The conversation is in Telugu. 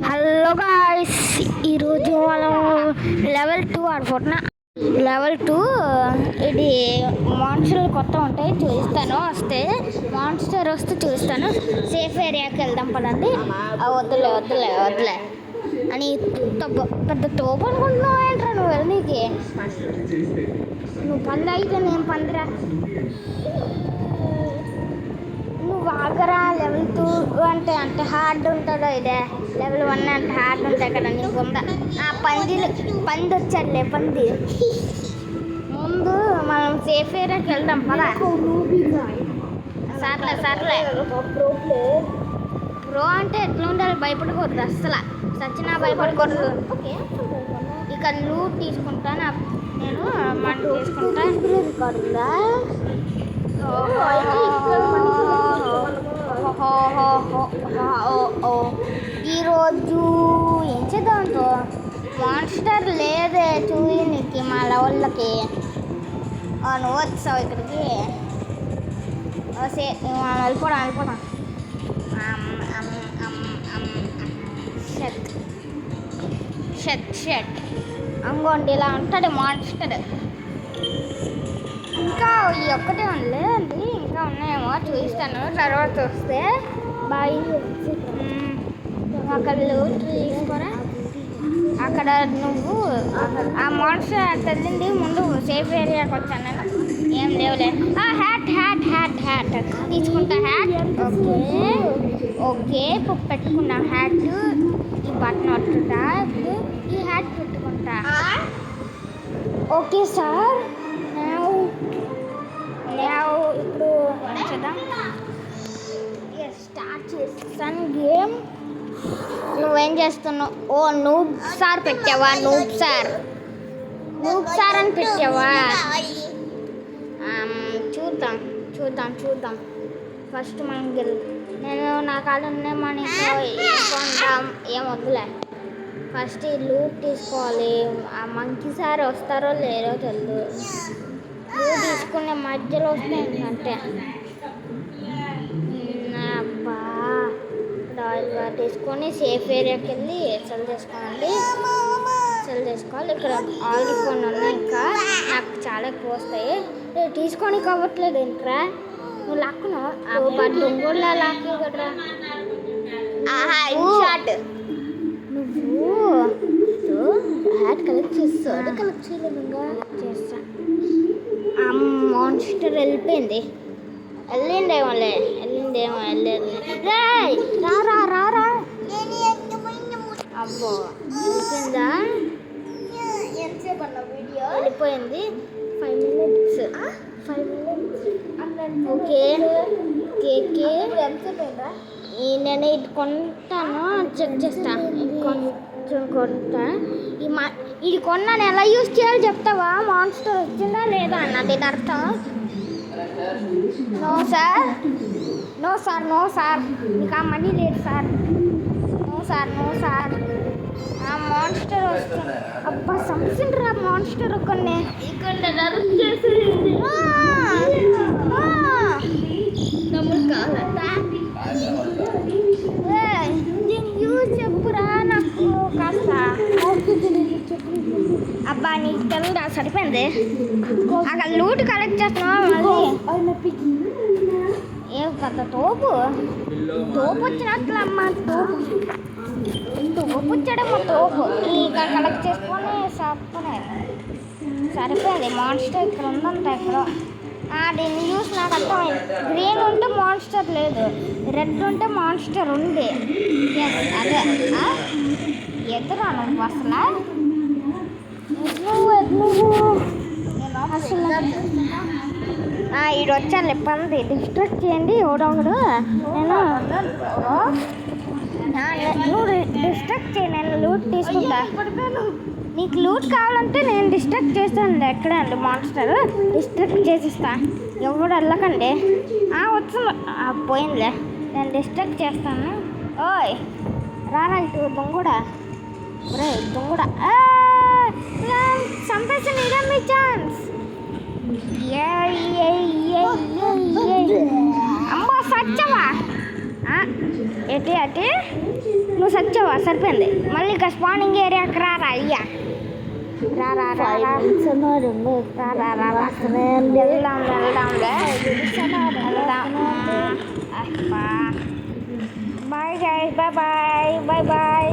హలో గాయ్స్, ఈరోజు మనం లెవెల్ 2 ఆడుకుంటున్నాం. లెవెల్ 2 ఇది మాన్స్టర్లు కొత్త ఉంటాయి, చూపిస్తాను. మాన్స్టర్ వస్తే చూపిస్తాను. సేఫ్ ఏరియాకి వెళ్దాం పదండి. వద్దులే వద్దులే వద్దులే అని పెద్ద తోపు అనుకుంటున్నావు ఏంట్రా నువ్వు వెళ్ళనీకి? నువ్వు పంది అయితే నేను పందిరా. నువ్వు ఆగరా. లెవెల్ 2 అంటే హార్డ్ ఉంటుందో, ఇదే లెవెల్ 1 అంటే హార్డ్ ఉంటాయి కదా. నీకు ఉందా? పంది వచ్చాడులే పంది. ముందు మనం సేఫ్ ఏరియాకి వెళ్దాం పదా. సర్లే ప్రో అంటే ఎట్లా ఉండాలి? భయపడకూడదు అస్సలు. సచ్చినా భయపడకూడదు. ఇక్కడ లూట్ తీసుకుంటాను నేను. మంట తీసుకుంటా. ఈరోజు ఏం చేద్దాంతో మాన్స్టర్ లేదే చూయనికి మా లెవెల్కి. నువ్వు వచ్చావు ఇక్కడికి. వెళ్ళిపోదాం. షట్ అంగోండి, ఇలా ఉంటుంది మాన్స్టర్. ఇంకా ఈ ఒక్కటే ఉండలేదండి, ఇంకా ఉన్నాయేమో చూపిస్తాను తర్వాత వస్తే. బాయ్. అక్కడ లూట్ తీసుకోరా. అక్కడ నువ్వు ఆ మాన్స్టర్ తెలిసింది. ముందు సేఫ్ ఏరియాకి వచ్చాను నేను. ఏం లేవులే. హ్యాట్ తీసుకుంటా. హ్యాట్ ఓకే పెట్టుకున్నా. హ్యాట్ ఈ బటన్ వస్తుందా? ఈ హ్యాట్ పెట్టుకుంటా. Okay sir. ఇప్పుడు చేద్దాం. స్టార్ట్ చేస్తాను గేమ్. నువ్వేం చేస్తున్నావు? నూబ్ సార్ పెట్టావా? నూబ్ సార్ అని పెట్టావా? చూద్దాం. ఫస్ట్ మనం నేను నా కాళ్ళనే మనీ కొంటాం. ఏం వద్దులే. ఫస్ట్ ఈ లూట్ తీసుకోవాలి. ఆ మంకీ సార్ వస్తారో లేరో తెలియదు. లూట్ తీసుకునే మధ్యలో వస్తే ఏంటంటే అబ్బా డాయిల్ తీసుకొని సేఫ్ ఏరియాకి వెళ్ళి సెల్ చేసుకోవాలి. ఇక్కడ ఆల్ కొన్ని ఉన్నాయి. ఇంకా నాకు చాలా ఎక్కువ వస్తాయి. తీసుకొని కావట్లేదు ఏంట్రా నువ్వు లాక్కును. అబ్బా దొంగోళ్ళ లాక్కు కదరా. నువ్వు హ్యాట్ కలెక్ట్ చేయలేదు. ఇంకా చేస్తా. మాన్స్టర్ వెళ్ళిందేమో వెళ్ళలేదు. రా. అబ్బో వెళ్ళిపోయిందా? వెళ్ళిపోయింది. 5 minutes. ఓకే నేను ఇది కొంటాను, చెక్ చేస్తా. కొంచెం కొంటా. ఇది కొన్నాను, ఎలా యూజ్ చేయాలో చెప్తావా? మాన్స్టర్ వచ్చిందా లేదా అన్నది అర్థం. నో సార్ మీకు ఆ మనీ లేదు సార్. నో సార్ ఆ మాన్స్టర్ వస్తుంది. అబ్బా సంసిండ్రా మాన్స్టర్ కొన్ని ఇక్కడ చేసేది. యూజ్ చెప్పురా నాకు కాస్త. అబ్బా నీకు తెలుదా? సరిపోయింది. అక్కడ లూట్ కలెక్ట్ చేస్తున్నావా? ఏ పెద్ద తోపు వచ్చినట్లమ్మా. తోపు వచ్చాడమ్మా. తోపు ఇక కలెక్ట్ చేసుకొని సరిపోయింది. మాన్స్టర్ ఇక్కడ ఉందంట. ఇక్కడ దీన్ని చూసి నాకు అర్థమైంది. గ్రీన్ ఉంటే మాన్స్టర్ లేదు, రెడ్ ఉంటే మాన్స్టర్ ఉంది. అదే ఎదురా నువ్వు అసలు. ఈడు వచ్చాను పంది. డిస్ట్రాక్ట్ చేయండి ఎవడొకడు. నువ్వు డిస్ట్రాక్ట్ చేయి, నేను లూట్ తీసుకుంటా. నీకు లూట్ కావాలంటే నేను డిస్ట్రాక్ట్ చేస్తాను. ఎక్కడే అండి మాన్స్టర్? డిస్ట్రాక్ట్ చేసేస్తా. ఎవడు వెళ్ళకండి. వచ్చింది. పోయిందిలే. నేను డిస్ట్రాక్ట్ చేస్తాను. ఓయ్ రారా ఇటు దొంగడా. చంపేసి ఇదే మీ ఛాన్స్. అమ్మో సచ్చవా? ఎట్టి అట్టి నువ్వు సచ్చావా సరిపోయింది మళ్ళీ ఇక స్పానింగ్ ఏరియాకి రారా అయ్యా వెళ్దాం bye guys bye bye bye bye